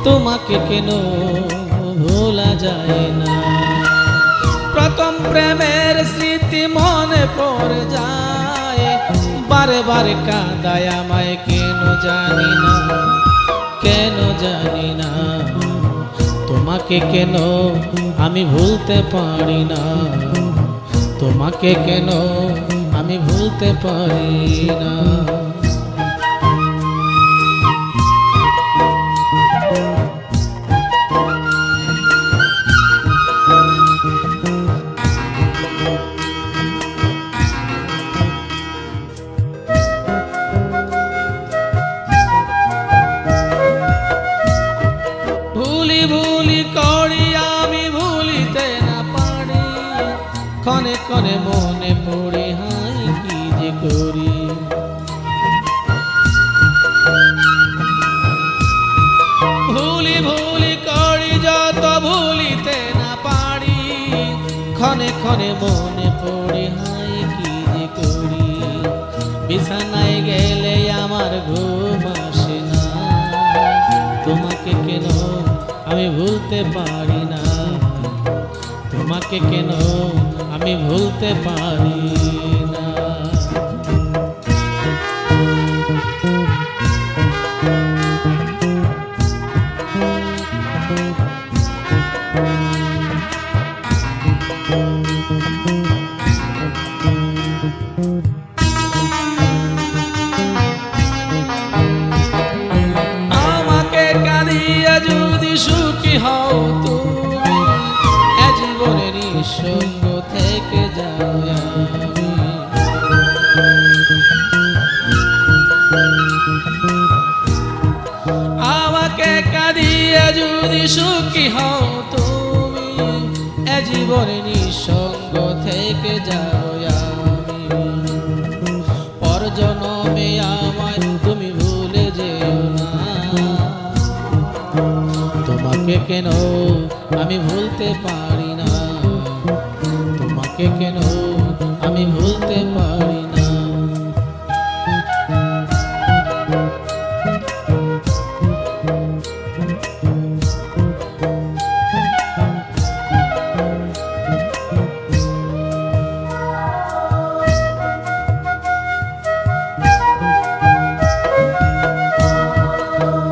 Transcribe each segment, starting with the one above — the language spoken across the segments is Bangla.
তোমাকে কেন ভোলা যায় না। প্রথম প্রেমের স্মৃতি মনে পড়ে যায়, বারে বারে কাঁদায় আমায়, কেন জানি না, কেন জানি না। তোমাকে কেন আমি ভুলতে পারি না, তোমাকে কেন আমি ভুলতে পারি না। ভুলি ভুলি করি আমি ভুলিতে না পারি, ক্ষণে ক্ষণে মনে পড়ে হাই কি যে করি। ভুলি ভুলি করি যত ভুলিতে না পারি, ক্ষণে ক্ষণে মনে পড়ে হাই কি যে করি। বিছানায় গেলে আমার ঘুম আসে না, তোমাকে কেন আমি ভুলতে পারি না, তোমাকে কেন আমি ভুলতে পারি না। আমাকে কাঁদিয়া যদি সুখী হও তুমি, এ জীবনে নিঃসঙ্গ থেকে যাও আমি। আমাকে কাঁদিয়া যদি সুখী হও তুমি, এ জীবনে নিঃসঙ্গ থেকে যাও আমি। পর জন্মে আমায় তুমি ভুলে যেও না, তোমাকে কেন আমি ভুলতে পারি না, তোমাকে কেন আমি ভুলতে পারি না।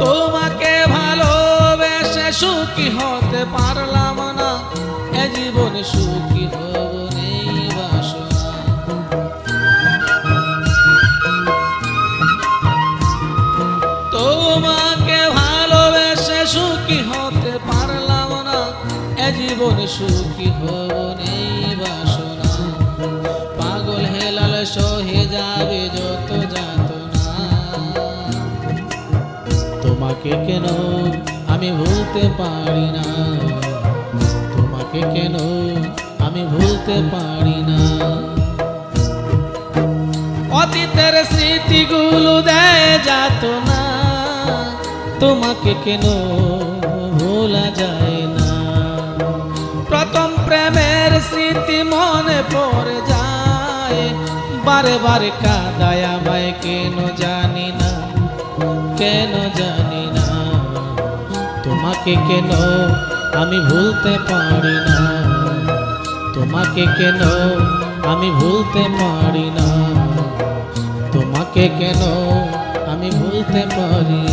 তোমাকে ভালোবেসে সুখী হতে পারলাম না, এ জীবনে সুখী হব নেই বাসনা। তোমাকে ভালোবেসে সুখী হতে পারলাম না, এ জীবনে সুখী হব নেই বাসনা। পাগল হেলাল সহে যাবে যত যাতনা, তোমাকে কেন আমি ভুলতে পারি না, তোমাকে কেন আমি ভুলতে পারি না। অতীতের স্মৃতিগুলো দেয় যাতনা, তোমাকে কেন ভোলা যায় না। প্রথম প্রেমের স্মৃতি মনে পড়ে যায়, বারে বারে কাঁদায় আমায়, কেন জানি না, কেন জানি না। তোমাকে কেন আমি ভুলতে পারি না, তোমাকে কেন আমি ভুলতে পারি না, তোমাকে কেন আমি ভুলতে পারি